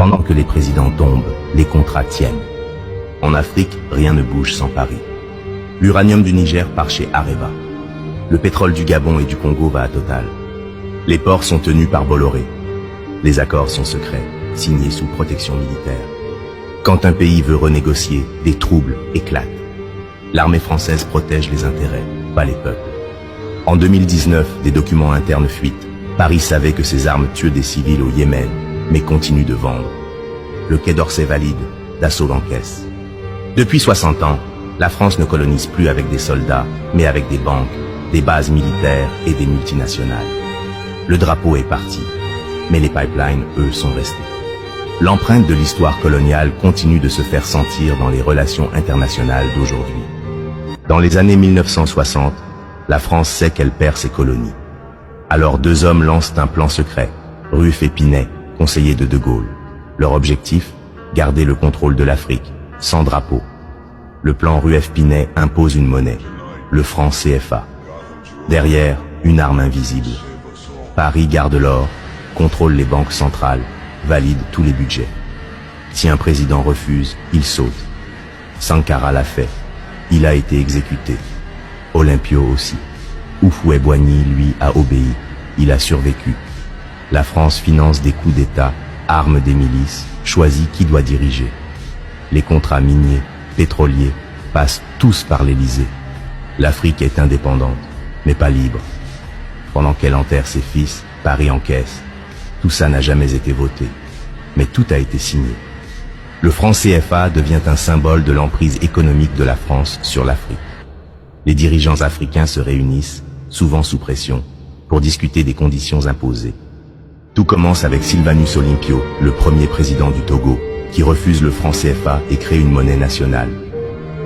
Pendant que les présidents tombent, les contrats tiennent. En Afrique, rien ne bouge sans Paris. L'uranium du Niger part chez Areva. Le pétrole du Gabon et du Congo va à Total. Les ports sont tenus par Bolloré. Les accords sont secrets, signés sous protection militaire. Quand un pays veut renégocier, des troubles éclatent. L'armée française protège les intérêts, pas les peuples. En 2019, des documents internes fuitent. Paris savait que ses armes tuent des civils au Yémen, mais continue de vendre. Le Quai d'Orsay valide, Dassault l'encaisse. Depuis 60 ans, la France ne colonise plus avec des soldats, mais avec des banques, des bases militaires et des multinationales. Le drapeau est parti, mais les pipelines, eux, sont restés. L'empreinte de l'histoire coloniale continue de se faire sentir dans les relations internationales d'aujourd'hui. Dans les années 1960, la France sait qu'elle perd ses colonies. Alors deux hommes lancent un plan secret, Ruf et Pinet, conseillers de Gaulle. Leur objectif, garder le contrôle de l'Afrique, sans drapeau. Le plan Rueff-Pinet impose une monnaie, le franc CFA. Derrière, une arme invisible. Paris garde l'or, contrôle les banques centrales, valide tous les budgets. Si un président refuse, il saute. Sankara l'a fait. Il a été exécuté. Olympio aussi. Houphouët-Boigny, lui, a obéi. Il a survécu. La France finance des coups d'État, arme des milices, choisit qui doit diriger. Les contrats miniers, pétroliers, passent tous par l'Élysée. L'Afrique est indépendante, mais pas libre. Pendant qu'elle enterre ses fils, Paris encaisse. Tout ça n'a jamais été voté, mais tout a été signé. Le franc CFA devient un symbole de l'emprise économique de la France sur l'Afrique. Les dirigeants africains se réunissent, souvent sous pression, pour discuter des conditions imposées. Tout commence avec Sylvanus Olympio, le premier président du Togo, qui refuse le franc CFA et crée une monnaie nationale.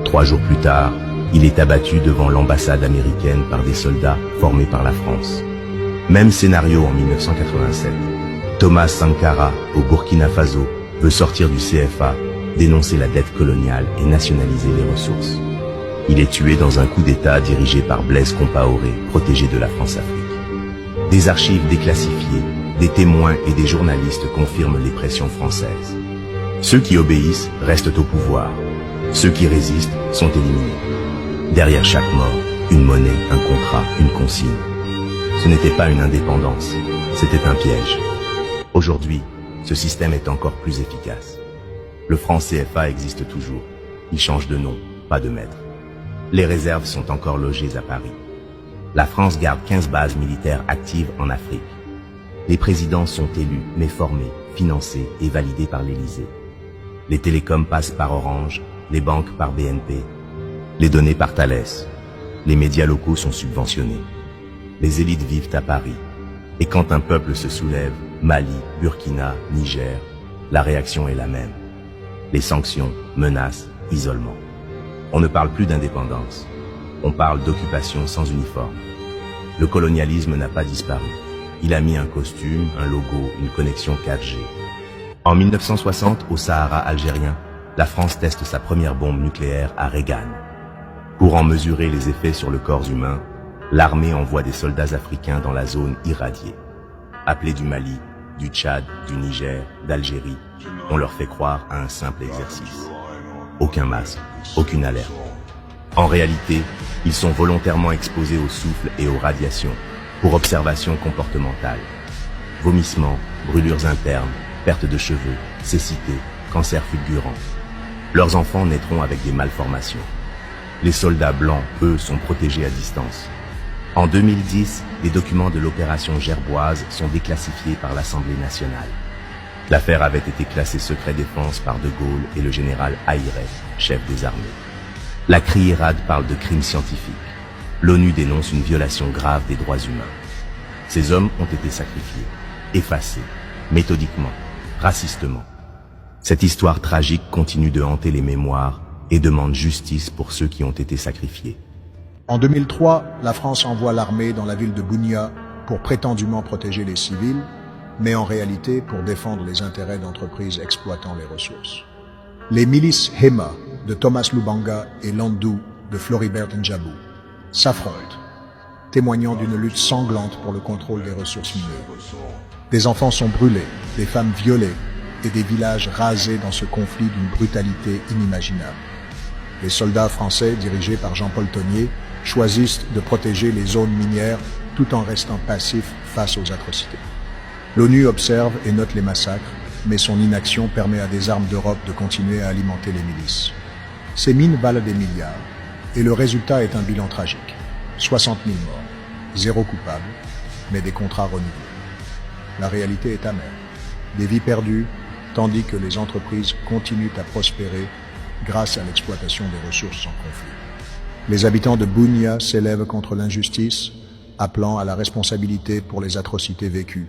3 jours plus tard, il est abattu devant l'ambassade américaine par des soldats formés par la France. Même scénario en 1987. Thomas Sankara, au Burkina Faso, veut sortir du CFA, dénoncer la dette coloniale et nationaliser les ressources. Il est tué dans un coup d'État dirigé par Blaise Compaoré, protégé de la France-Afrique. Des archives déclassifiées, des témoins et des journalistes confirment les pressions françaises. Ceux qui obéissent restent au pouvoir. Ceux qui résistent sont éliminés. Derrière chaque mort, une monnaie, un contrat, une consigne. Ce n'était pas une indépendance, c'était un piège. Aujourd'hui, ce système est encore plus efficace. Le franc CFA existe toujours. Il change de nom, pas de maître. Les réserves sont encore logées à Paris. La France garde 15 bases militaires actives en Afrique. Les présidents sont élus, mais formés, financés et validés par l'Élysée. Les télécoms passent par Orange, les banques par BNP, les données par Thales. Les médias locaux sont subventionnés. Les élites vivent à Paris. Et quand un peuple se soulève, Mali, Burkina, Niger, la réaction est la même. Les sanctions, menaces, isolement. On ne parle plus d'indépendance. On parle d'occupation sans uniforme. Le colonialisme n'a pas disparu. Il a mis un costume, un logo, une connexion 4G. En 1960, au Sahara algérien, la France teste sa première bombe nucléaire à Regan. Pour en mesurer les effets sur le corps humain, l'armée envoie des soldats africains dans la zone irradiée. Appelés du Mali, du Tchad, du Niger, d'Algérie, on leur fait croire à un simple exercice. Aucun masque, aucune alerte. En réalité, ils sont volontairement exposés au souffle et aux radiations, pour observation comportementale. Vomissements, brûlures internes, perte de cheveux, cécité, cancer fulgurant. Leurs enfants naîtront avec des malformations. Les soldats blancs, eux, sont protégés à distance. En 2010, les documents de l'opération Gerboise sont déclassifiés par l'Assemblée nationale. L'affaire avait été classée secret défense par De Gaulle et le général Haïret, chef des armées. La CRIERAD parle de crimes scientifiques. L'ONU dénonce une violation grave des droits humains. Ces hommes ont été sacrifiés, effacés, méthodiquement, racistement. Cette histoire tragique continue de hanter les mémoires et demande justice pour ceux qui ont été sacrifiés. En 2003, la France envoie l'armée dans la ville de Bunia pour prétendument protéger les civils, mais en réalité pour défendre les intérêts d'entreprises exploitant les ressources. Les milices Hema de Thomas Lubanga et Landou de Floribert Njabou s'affrontent, témoignant d'une lutte sanglante pour le contrôle des ressources minières. Des enfants sont brûlés, des femmes violées, et des villages rasés dans ce conflit d'une brutalité inimaginable. Les soldats français, dirigés par Jean-Paul Tonier, choisissent de protéger les zones minières tout en restant passifs face aux atrocités. L'ONU observe et note les massacres, mais son inaction permet à des armes d'Europe de continuer à alimenter les milices. Ces mines valent des milliards, et le résultat est un bilan tragique. 60 000 morts, 0 coupable, mais des contrats renouvelés. La réalité est amère. Des vies perdues, tandis que les entreprises continuent à prospérer grâce à l'exploitation des ressources en conflit. Les habitants de Bunia s'élèvent contre l'injustice, appelant à la responsabilité pour les atrocités vécues.